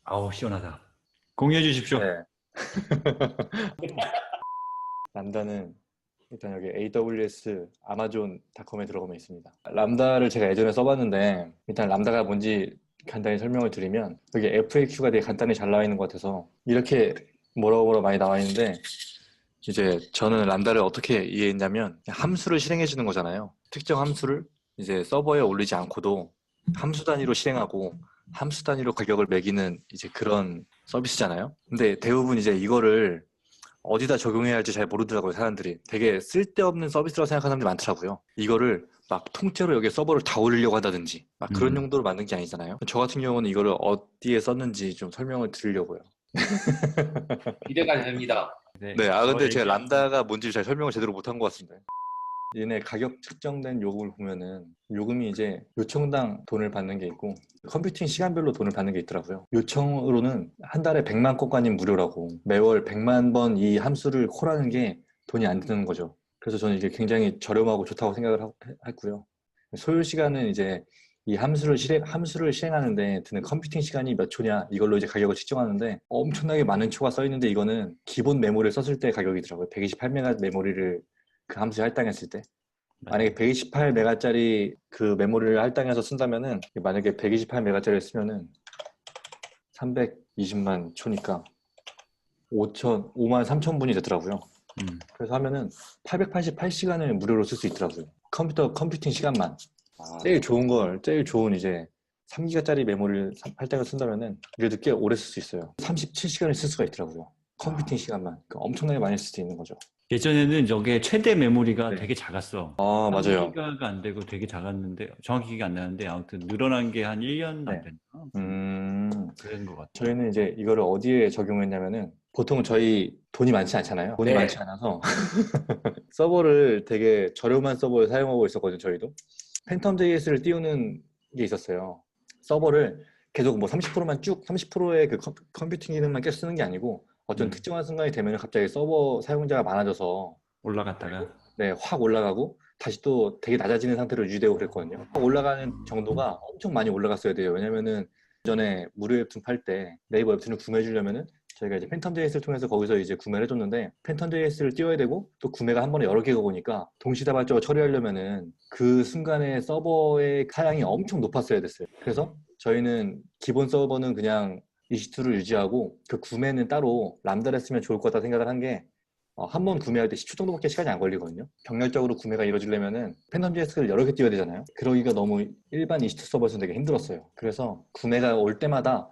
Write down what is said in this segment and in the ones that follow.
아우, 시원하다. 공유해 주십시오. 네. 람다는 일단 여기 AWS 아마존닷컴에 들어가면 있습니다. 람다를 제가 예전에 써봤는데 일단 람다가 뭔지 간단히 설명을 드리면 여기 FAQ가 되게 간단히 잘 나와 있는 것 같아서 이렇게 뭐라고 많이 나와 있는데 이제 저는 람다를 어떻게 이해했냐면 함수를 실행해 주는 거잖아요. 특정 함수를 이제 서버에 올리지 않고도 함수 단위로 실행하고 함수 단위로 가격을 매기는 이제 그런 서비스잖아요. 근데 대부분 이제 이거를 어디다 적용해야 할지 잘 모르더라고요, 사람들이. 되게 쓸데없는 서비스라고 생각하는 사람들이 많더라고요. 이거를 막 통째로 여기 서버를 다 올리려고 한다든지 막 그런 음. 용도로 만든 게 아니잖아요. 저 같은 경우는 이거를 어디에 썼는지 좀 설명을 드리려고요. 기대가 됩니다. 네, 네, 더 근데 제가 얘기하시면. 람다가 뭔지 잘 설명을 제대로 못한 것 같습니다. 얘네 가격 측정된 요금을 보면은 요금이 이제 요청당 돈을 받는 게 있고 컴퓨팅 시간별로 돈을 받는 게 있더라고요. 요청으로는 한 달에 100만 건까지는 무료라고 매월 100만 번 이 함수를 콜하는 게 돈이 안 드는 거죠. 그래서 저는 이게 굉장히 저렴하고 좋다고 생각을 했고요. 소요 시간은 이제 이 함수를 실행하는데 드는 컴퓨팅 시간이 몇 초냐 이걸로 이제 가격을 측정하는데 엄청나게 많은 초가 써 있는데 이거는 기본 메모리를 썼을 때 가격이더라고요. 128메가 메모리를 그 함수에 할당했을 때 맞아요. 만약에 128메가짜리 그 메모리를 할당해서 쓴다면은 만약에 128메가짜리를 쓰면은 320만 초니까 5만 3천 분이 되더라고요. 음. 그래서 하면은 888시간을 무료로 쓸 수 있더라고요. 컴퓨팅 시간만. 제일 좋은 이제 3기가짜리 메모리를 할당을 쓴다면은 그래도 꽤 오래 쓸 수 있어요. 37시간을 쓸 수가 있더라고요. 컴퓨팅 시간만. 그러니까 엄청나게 많이 쓸 수 있는 거죠. 예전에는 저게 최대 메모리가 네. 되게 작았어. 아, 맞아요. 3기가가 안 되고 되게 작았는데, 정확히 기억이 안 나는데, 아무튼 늘어난 게 한 1년 안 네. 됐나? 음, 그런 것 같아. 저희는 이제 이거를 어디에 적용했냐면은 보통 저희 돈이 많지 않잖아요. 돈이 네. 많지 않아서 서버를 되게 저렴한 서버를 사용하고 있었거든요, 저희도. 팬텀 JS를 띄우는 게 있었어요. 서버를 계속 뭐 30%만 쭉 30%의 그 컴퓨팅 기능만 계속 쓰는 게 아니고 어떤 음. 특정한 순간이 되면 갑자기 서버 사용자가 많아져서 올라갔다가. 네, 확 올라가고 다시 또 되게 낮아지는 상태로 유지되고 그랬거든요. 확 올라가는 정도가 엄청 많이 올라갔어야 돼요. 왜냐면은 전에 무료 웹툰 팔 때 네이버 웹툰을 구매해 주려면은 저희가 이제 팬텀 JS를 통해서 거기서 이제 구매를 해줬는데 팬텀 JS를 띄워야 되고 또 구매가 한 번에 여러 개가 오니까 동시다발적으로 처리하려면은 그 순간에 서버의 사양이 엄청 높았어야 됐어요. 그래서 저희는 기본 서버는 그냥 EC2를 유지하고 그 구매는 따로 람다를 쓰면 좋을 것 같다 생각을 한게 한 번 구매할 때 10초 정도밖에 시간이 안 걸리거든요. 병렬적으로 구매가 이루어지려면은 팬덤 JS를 여러 개 띄워야 되잖아요. 그러기가 너무 일반 EC2 서버에서는 되게 힘들었어요. 그래서 구매가 올 때마다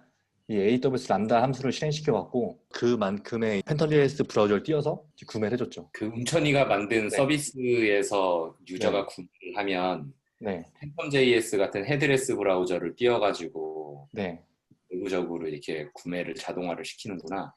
이 AWS 람다 함수를 실행시켜갖고 그만큼의 팬텀 JS 브라우저를 띄워서 구매를 해줬죠. 그 운천이가 만든 네, 서비스에서 유저가 네, 구매를 하면 네, 팬텀.js 같은 헤드레스 브라우저를 띄워가지고 네, 내부적으로 이렇게 구매를 자동화를 시키는구나.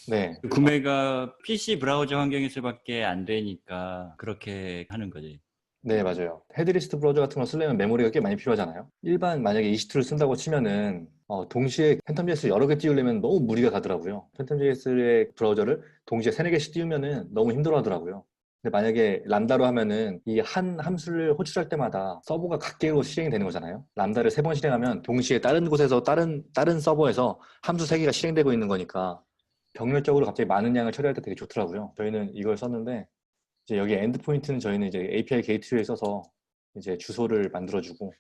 네. 구매가 PC 브라우저 환경에서밖에 안 되니까 그렇게 하는 거지. 네, 맞아요. 헤드리스트 브라우저 같은 거 쓰려면 메모리가 꽤 많이 필요하잖아요. 일반 만약에 EC2를 쓴다고 치면은 동시에 팬텀 JS를 여러 개 띄우려면 너무 무리가 가더라고요. 팬텀 JS의 브라우저를 동시에 세네 개씩 띄우면은 너무 힘들어 하더라고요. 근데 만약에 람다로 하면은 이 한 함수를 호출할 때마다 서버가 각개로 실행이 되는 거잖아요. 람다를 세 번 실행하면 동시에 다른 곳에서 다른 서버에서 함수 세 개가 실행되고 있는 거니까 병렬적으로 갑자기 많은 양을 처리할 때 되게 좋더라고요. 저희는 이걸 썼는데 이제 여기 엔드포인트는 저희는 이제 API 게이트웨이 써서 이제 주소를 만들어주고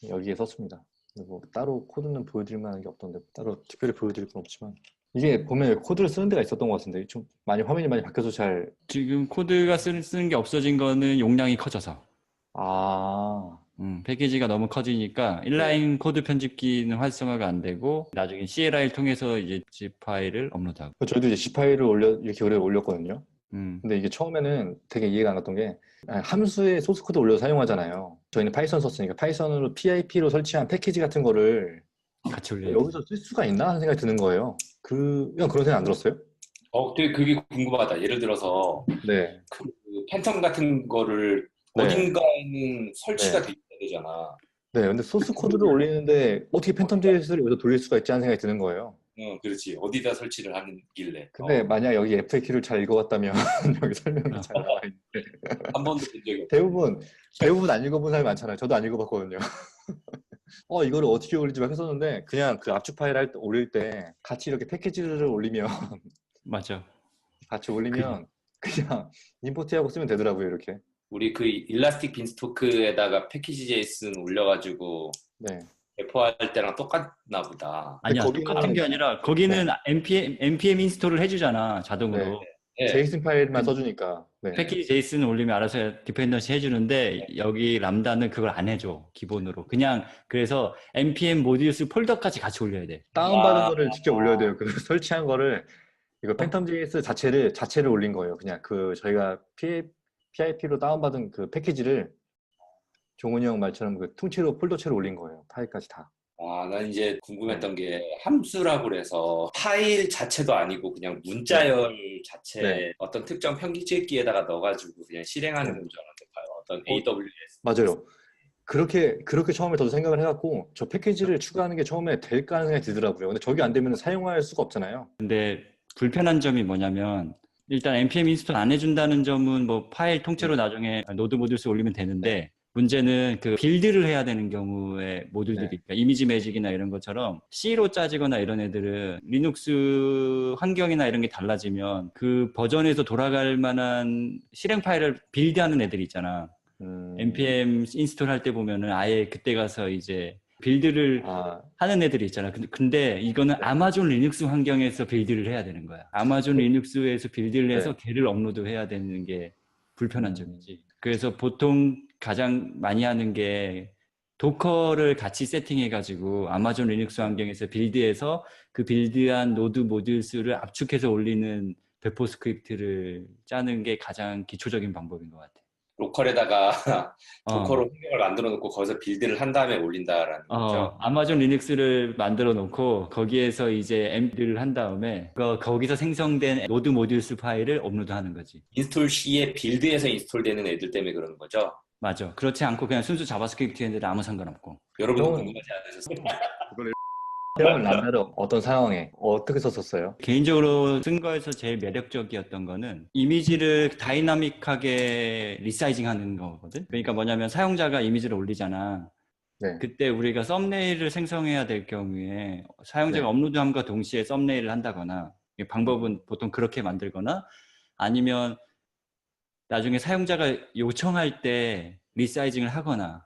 여기에 썼습니다. 그리고 따로 코드는 보여드릴 만한 게 없던데 따로 특별히 보여드릴 건 없지만 이게 보면 코드를 쓰는 데가 있었던 것 같은데 좀 많이 화면이 많이 바뀌어서 잘 지금 코드가 쓰는 게 없어진 거는 용량이 커져서. 아, 패키지가 너무 커지니까 네. 인라인 코드 편집기는 활성화가 안 되고 나중에 CLI 통해서 이제 zip 파일을 업로드하고. 저희도 이제 G파일을 이렇게 오래 올렸거든요. 음. 근데 이게 처음에는 되게 이해가 안 갔던 게 함수에 소스 코드 올려서 사용하잖아요. 저희는 파이썬 썼으니까 파이썬으로 PIP로 설치한 패키지 같은 거를 같이 올려야 돼. 여기서 쓸 수가 있나 하는 생각이 드는 거예요. 그냥 그런 생각 안 들었어요? 되게 그게 궁금하다. 예를 들어서 네, 그 팬텀 같은 거를 네, 어딘가에는 설치가 네. 돼 있어야 되잖아. 네, 근데 소스 코드를 올리는데 어떻게 팬텀 어디다, JS를 여기서 돌릴 수가 있지 하는 생각이 드는 거예요. 그렇지. 어디다 설치를 하는 길래. 근데 만약 여기 FAQ를 잘 읽어봤다면 여기 설명이 어. 잘 나와 있는데 한 번도 본 적이 없어. 대부분 안 읽어본 사람이 많잖아요. 저도 안 읽어봤거든요. 이거를 어떻게 올리지 막 했었는데 그냥 그 압축 파일 올릴 때 같이 이렇게 패키지를 올리면 맞아. 같이 그, 올리면 그냥 임포트하고 쓰면 되더라고요, 이렇게. 우리 그 일라스틱 빈스토크에다가 패키지 제이슨 올려가지고 네. 배포할 때랑 똑같나 보다. 근데 아니야, 똑같은 게 아니라 거기는 npm 인스톨을 해주잖아, 자동으로. 네. 제이슨 파일만 그- 써주니까. 네. 패키지 제이슨 올리면 알아서 디펜던시 해주는데 여기 람다는 그걸 안 해줘, 기본으로. 그냥 그래서 npm 모듈스 폴더까지 같이 올려야 돼. 다운받은 아, 거를 직접 올려야 돼요. 그 설치한 거를 이거 팬텀 JS 자체를 올린 거예요. 그냥 그 저희가 PIP로 다운받은 그 패키지를 종훈이 형 말처럼 그 통째로 폴더체로 올린 거예요. 파일까지 다. 난 이제 궁금했던 게 함수라고 그래서 파일 자체도 아니고 그냥 문자열 자체 네. 어떤 특정 편집기에다가 넣어가지고 그냥 실행하는 네. 건 줄 알았는데 봐요. 어떤 AWS. 맞아요. 그렇게 처음에 저도 생각을 해갖고 저 패키지를 추가하는 게 처음에 될까 하는 생각이 들더라고요. 근데 저게 안 되면 사용할 수가 없잖아요. 근데 불편한 점이 뭐냐면 일단 npm 인스톨 안 해준다는 점은 뭐 파일 통째로 나중에 노드 모듈스 올리면 되는데 문제는 그 빌드를 해야 되는 경우에 모듈들이 네. 있다. 이미지 매직이나 이런 것처럼 C로 짜지거나 이런 애들은 리눅스 환경이나 이런 게 달라지면 그 버전에서 돌아갈 만한 실행 파일을 빌드하는 애들이 있잖아. npm 인스톨 할 때 보면은 아예 그때 가서 이제 빌드를 하는 애들이 있잖아. 근데 이거는 아마존 리눅스 환경에서 빌드를 해야 되는 거야. 아마존 리눅스에서 빌드를 해서 걔를 업로드해야 되는 게 불편한 점이지. 그래서 보통 가장 많이 하는 게 도커를 같이 세팅해가지고 아마존 리눅스 환경에서 빌드해서 그 빌드한 노드 모듈스를 압축해서 올리는 배포 스크립트를 짜는 게 가장 기초적인 방법인 것 같아. 로컬에다가 도커로 환경을 만들어 놓고 거기서 빌드를 한 다음에 올린다라는 거죠. 아마존 리눅스를 만들어 놓고 거기에서 이제 엠비를 한 다음에 거기서 생성된 노드 모듈스 파일을 업로드하는 거지. 인스톨 시에 빌드에서 인스톨되는 애들 때문에 그러는 거죠. 맞아. 그렇지 않고 그냥 순수 자바스크립트 애들은 아무 상관없고. 여러분 형- 궁금하지 않으셨어요? 형은 람다를 어떤 상황에 어떻게 썼었어요? 개인적으로 쓴 거에서 제일 매력적이었던 거는 이미지를 다이나믹하게 리사이징 하는 거거든. 그러니까 뭐냐면 사용자가 이미지를 올리잖아. 네. 그때 우리가 썸네일을 생성해야 될 경우에 사용자가 네. 업로드함과 동시에 썸네일을 한다거나 방법은 보통 그렇게 만들거나 아니면 나중에 사용자가 요청할 때 리사이징을 하거나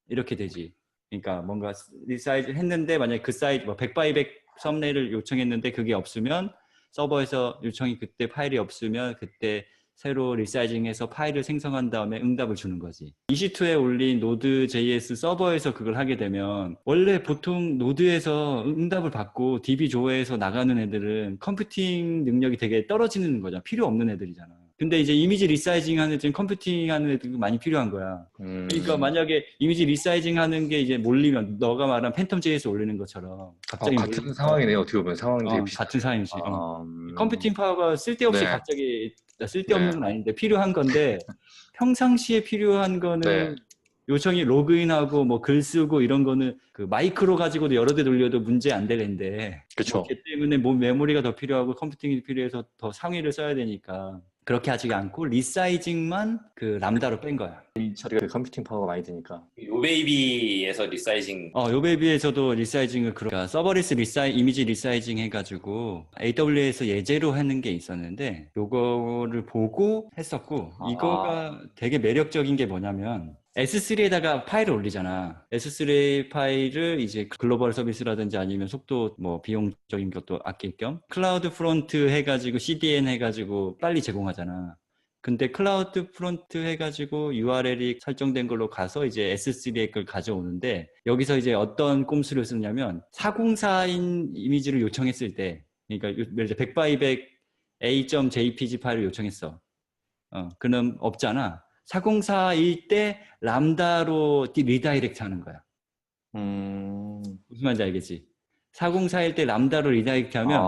이렇게 되지. 그러니까 뭔가 리사이즈 했는데 만약에 그 사이즈 뭐 100x100 썸네일을 요청했는데 그게 없으면 서버에서 요청이 그때 파일이 없으면 그때 새로 리사이징해서 파일을 생성한 다음에 응답을 주는 거지. EC2에 올린 Node.js 서버에서 그걸 하게 되면 원래 보통 노드에서 응답을 받고 DB 조회해서 나가는 애들은 컴퓨팅 능력이 되게 떨어지는 거잖아. 필요 없는 애들이잖아. 근데 이제 이미지 리사이징 하는 애들은 컴퓨팅 하는 애들이 많이 필요한 거야. 그러니까 만약에 이미지 리사이징 하는 게 이제 몰리면 너가 말한 팬텀 JS 올리는 것처럼 갑자기 같은 상황이네요. 어떻게 보면 상황이 되게 같은 상황이지. 컴퓨팅 컴퓨팅 파워가 쓸데없이 네. 갑자기 쓸데없는 건 아닌데 필요한 건데 평상시에 필요한 거는 네. 요청이 로그인하고 뭐 글 쓰고 이런 거는 그 마이크로 가지고도 여러 대 돌려도 문제 안 되는데 그쵸. 그렇기 때문에 뭐 메모리가 더 필요하고 컴퓨팅이 필요해서 더 상위를 써야 되니까 그렇게 하지 않고 리사이징만 그 람다로 뺀 거야. 이 처리가 컴퓨팅 파워가 많이 드니까. 요베이비에서 리사이징 요베이비에서도 리사이징을 그러니까 서버리스 이미지 리사이징 해가지고 AWS에서 예제로 하는 게 있었는데 요거를 보고 했었고 이거가 되게 매력적인 게 뭐냐면 S3에다가 파일을 올리잖아. S3 파일을 이제 글로벌 서비스라든지 아니면 속도 뭐 비용적인 것도 아낄 겸 클라우드 프론트 해가지고 CDN 해가지고 빨리 제공하잖아. 근데 클라우드 프론트 해가지고 URL이 설정된 걸로 가서 이제 S3의 걸 가져오는데 여기서 이제 어떤 꼼수를 쓰냐면 404인 이미지를 요청했을 때 그러니까 예를 들어 100x100 a.jpg 파일을 요청했어. 그럼 없잖아. 404일 때 람다로 리다이렉트 하는 거야. 무슨 말인지 알겠지? 404일 때 람다로 리다이렉트 하면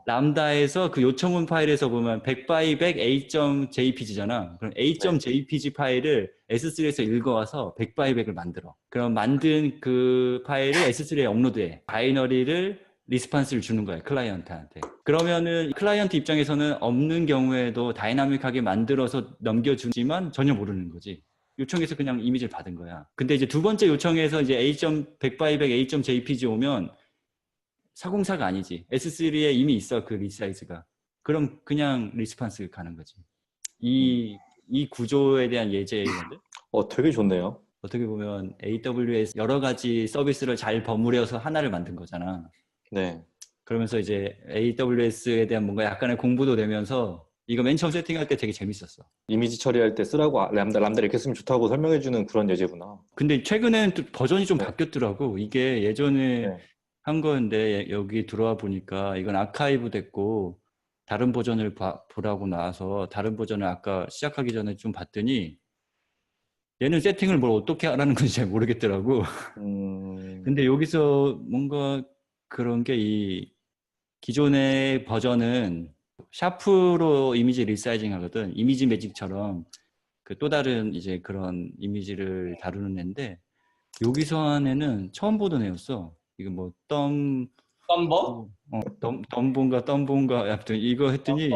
람다에서 그 요청문 파일에서 보면 100x100 a.jpg잖아. 그럼 a.jpg 파일을 S3에서 읽어와서 100x100을 만들어. 그럼 만든 그 파일을 S3에 업로드해. 바이너리를 리스판스를 주는 거야, 클라이언트한테. 그러면은 클라이언트 입장에서는 없는 경우에도 다이나믹하게 만들어서 넘겨주지만 전혀 모르는 거지. 요청해서 그냥 이미지를 받은 거야. 근데 이제 두 번째 요청에서 이제 A.100/100 A.jpg 오면 404가 아니지. S3에 이미 있어, 그 리사이즈가. 그럼 그냥 리스판스 가는 거지. 이 구조에 대한 예제인데 되게 좋네요. 어떻게 보면 AWS 여러 가지 서비스를 잘 버무려서 하나를 만든 거잖아. 네. 그러면서 이제 AWS에 대한 뭔가 약간의 공부도 되면서 이거 맨 처음 세팅할 때 되게 재밌었어. 이미지 처리할 때 쓰라고 람다 이렇게 쓰면 좋다고 설명해주는 그런 예제구나. 근데 최근에는 또 버전이 좀 네. 바뀌었더라고. 이게 예전에 네. 한 거였는데 여기 들어와 보니까 이건 아카이브 됐고 다른 버전을 보라고 나와서 다른 버전을 아까 시작하기 전에 좀 봤더니 얘는 세팅을 뭘 어떻게 하라는 건지 잘 모르겠더라고. 근데 여기서 뭔가 그런 게 이 기존의 버전은 샤프로 이미지 리사이징 하거든. 이미지 매직처럼 그 또 다른 이제 그런 이미지를 다루는 애인데 여기서 한 애는 처음 보던 애였어. 이거 뭐 썸버? 덤본가 아무튼 이거 했더니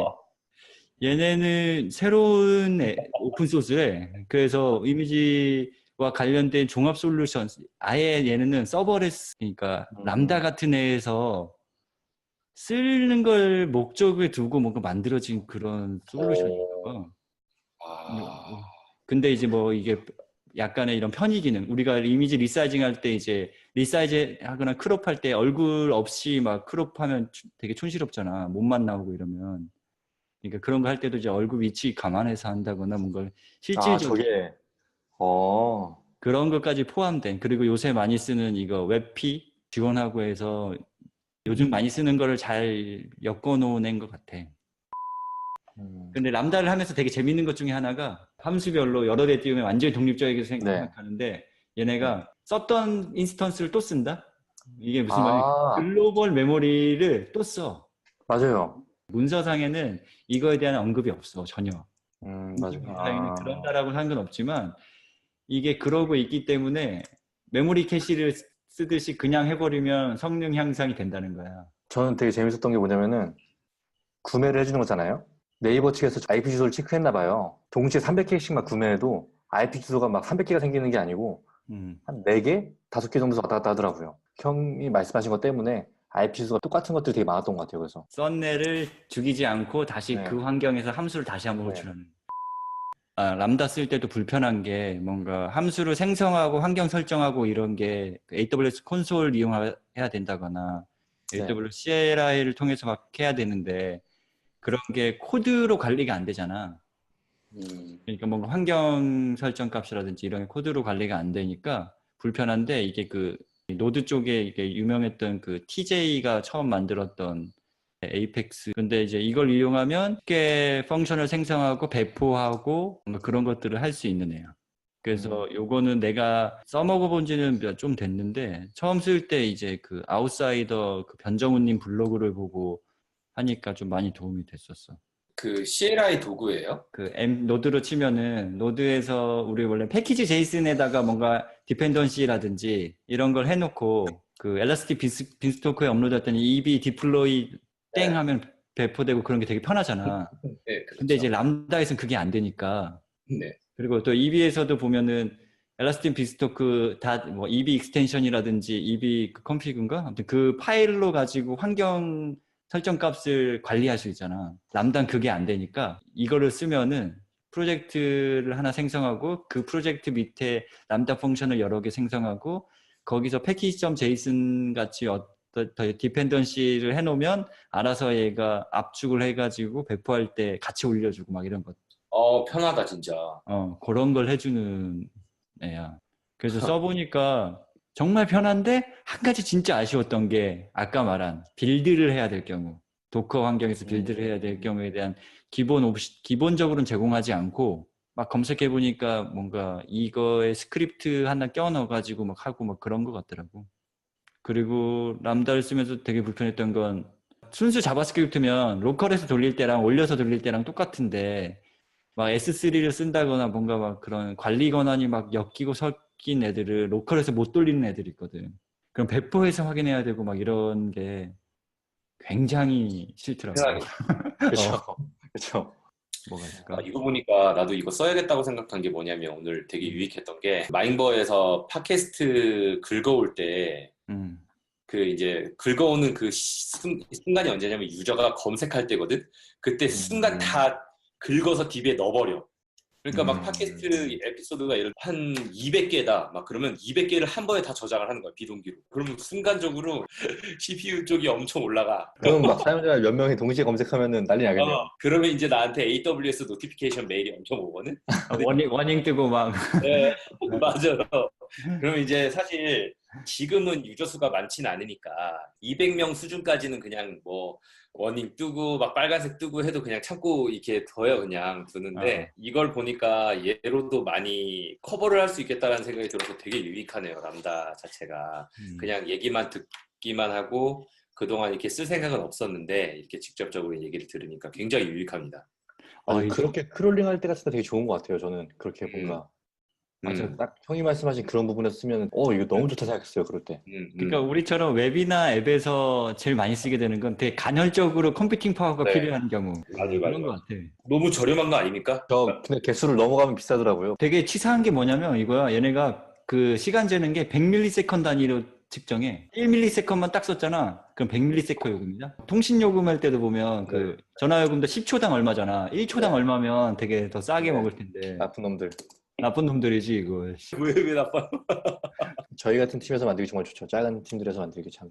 얘네는 새로운 오픈 소스래. 그래서 이미지와 관련된 종합 솔루션 아예 얘네는 서버레스 그러니까 람다 같은 애에서 쓰는 걸 목적에 두고 뭔가 만들어진 그런 솔루션인가 봐. 아, 근데 이제 뭐 이게 약간의 이런 편의 기능 우리가 이미지 리사이징 할 때 이제 리사이즈 하거나 크롭할 때 얼굴 없이 막 크롭하면 되게 촌스럽잖아. 몸만 나오고 이러면. 그러니까 그런 거 할 때도 이제 얼굴 위치 감안해서 한다거나 뭔가 실질적인 저게, 그런 것까지 포함된 그리고 요새 많이 쓰는 이거 웹P 지원하고 해서 요즘 많이 쓰는 거를 잘 엮어놓은 것 같아. 근데 람다를 하면서 되게 재밌는 것 중에 하나가 함수별로 여러 대 띄우면 완전히 독립적이게 생각하는데 얘네가 썼던 인스턴스를 또 쓴다? 이게 무슨 말이냐? 글로벌 메모리를 또 써. 맞아요. 문서상에는 이거에 대한 언급이 없어, 전혀. 맞아요. 문서상에는 그런다라고 한 건 없지만 이게 그러고 있기 때문에 메모리 캐시를 쓰듯이 그냥 해버리면 성능 향상이 된다는 거야. 저는 되게 재밌었던 게 뭐냐면은 구매를 해주는 거잖아요. 네이버 측에서 IP 주소를 체크했나 봐요. 동시에 300개씩 막 구매해도 IP 주소가 막 300개가 생기는 게 아니고 한 4개, 5개 정도 왔다 갔다 하더라고요. 형이 말씀하신 것 때문에 IP 주소가 똑같은 것들이 되게 많았던 것 같아요. 그래서 썬넬을 죽이지 않고 다시 네. 그 환경에서 함수를 다시 한번 네. 호출하는. 람다 쓸 때도 불편한 게 뭔가 함수를 생성하고 환경 설정하고 이런 게 AWS 콘솔 이용해야 된다거나 AWS CLI를 통해서 막 해야 되는데 그런 게 코드로 관리가 안 되잖아. 그러니까 뭔가 환경 설정 값이라든지 이런 게 코드로 관리가 안 되니까 불편한데 이게 그 노드 쪽에 이게 유명했던 그 TJ가 처음 만들었던 에이펙스. 근데 이제 이걸 이용하면 쉽게 펑션을 생성하고 배포하고 뭔가 그런 것들을 할 수 있는 애야. 그래서 요거는 내가 써먹어본 지는 좀 됐는데 처음 쓸 때 이제 그 아웃사이더 그 변정훈님 블로그를 보고 하니까 좀 많이 도움이 됐었어. 그 CLI 도구예요? 그 노드로 치면은 노드에서 우리 원래 패키지 제이슨에다가 뭔가 디펜던시라든지 이런 걸 해놓고 그 엘라스틱 빈스토크에 업로드했더니 EB 디플로이 땡 하면 배포되고 그런 게 되게 편하잖아. 네, 그렇죠. 근데 이제 람다에서는 그게 안 되니까. 네. 그리고 또 EB에서도 보면은 엘라스틱 빈스토크 뭐 EB 익스텐션이라든지 EB 그 컨피그인가? 아무튼 그 파일로 가지고 환경 설정 값을 관리할 수 있잖아. 람다는 그게 안 되니까 이거를 쓰면은 프로젝트를 하나 생성하고 그 프로젝트 밑에 람다 펑션을 여러 개 생성하고 거기서 패키지.json 같이 어떤 디펜던시를 해놓으면 알아서 얘가 압축을 해가지고 배포할 때 같이 올려주고 막 이런 것. 편하다 진짜. 그런 걸 해주는 애야. 그래서 써보니까 정말 편한데 한 가지 진짜 아쉬웠던 게 아까 말한 빌드를 해야 될 경우 도커 환경에서 빌드를 해야 될 경우에 대한 기본적으로는 제공하지 않고 막 검색해보니까 뭔가 이거에 스크립트 하나 껴 넣어가지고 막 하고 막 그런 것 같더라고. 그리고 람다를 쓰면서 되게 불편했던 건 순수 자바스크립트면 로컬에서 돌릴 때랑 올려서 돌릴 때랑 똑같은데 막 S3를 쓴다거나 뭔가 막 그런 관리 권한이 막 엮이고 섞인 애들을 로컬에서 못 돌리는 애들이 있거든. 그럼 배포해서 확인해야 되고 막 이런 게 굉장히 싫더라고. 편하게. 그렇죠. 그렇죠. 뭐가 있을까? 이거 보니까 나도 이거 써야겠다고 생각한 게 뭐냐면 오늘 되게 유익했던 게 마인버에서 팟캐스트 긁어올 때 음. 그 이제 긁어오는 그 순간이 언제냐면 유저가 검색할 때거든. 그때 순간 다 긁어서 DB에 넣어버려. 그러니까 막 팟캐스트 에피소드가 한 200개다. 막 그러면 200개를 한 번에 다 저장을 하는 거야, 비동기로. 그러면 순간적으로 CPU 쪽이 엄청 올라가. 그럼 막 사용자 몇 명이 동시에 검색하면은 난리 나겠네요. 그러면 이제 나한테 AWS 노티피케이션 메일이 엄청 오거든. 워닝 뜨고 막. 네, 맞아. 그럼 이제 사실 지금은 유저 수가 많지는 않으니까 200명 수준까지는 그냥 뭐 워닝 뜨고 막 빨간색 뜨고 해도 그냥 참고 이렇게 둬요, 그냥 두는데 이걸 보니까 얘로도 많이 커버를 할 수 있겠다는 생각이 들어서 되게 유익하네요, 람다 자체가. 그냥 얘기만 듣기만 하고 그동안 이렇게 쓸 생각은 없었는데 이렇게 직접적으로 얘기를 들으니까 굉장히 유익합니다. 아니, 그렇게 크롤링 할 때가 진짜 되게 좋은 것 같아요. 저는 그렇게 뭔가 맞아요. 딱 형이 말씀하신 그런 부분에서 쓰면 이거 너무 좋다 생각했어요. 그럴 때. 그러니까 우리처럼 웹이나 앱에서 제일 많이 쓰게 되는 건 되게 간헐적으로 컴퓨팅 파워가 네. 필요한 경우. 맞아요. 그런 것 같아. 너무 저렴한 거 아닙니까? 근데 개수를 넘어가면 비싸더라고요. 되게 치사한 게 뭐냐면 이거야. 얘네가 그 시간 재는 게 100ms 단위로 측정해. 1ms만 딱 썼잖아. 그럼 100ms 요금이다. 통신 요금 할 때도 보면 그 전화 요금도 10초당 얼마잖아. 1초당 얼마면 되게 더 싸게 먹을 텐데. 나쁜 놈들. 나쁜 놈들이지 이거. 왜 나빠? 저희 같은 팀에서 만들기 정말 좋죠. 작은 팀들에서 만들기 참.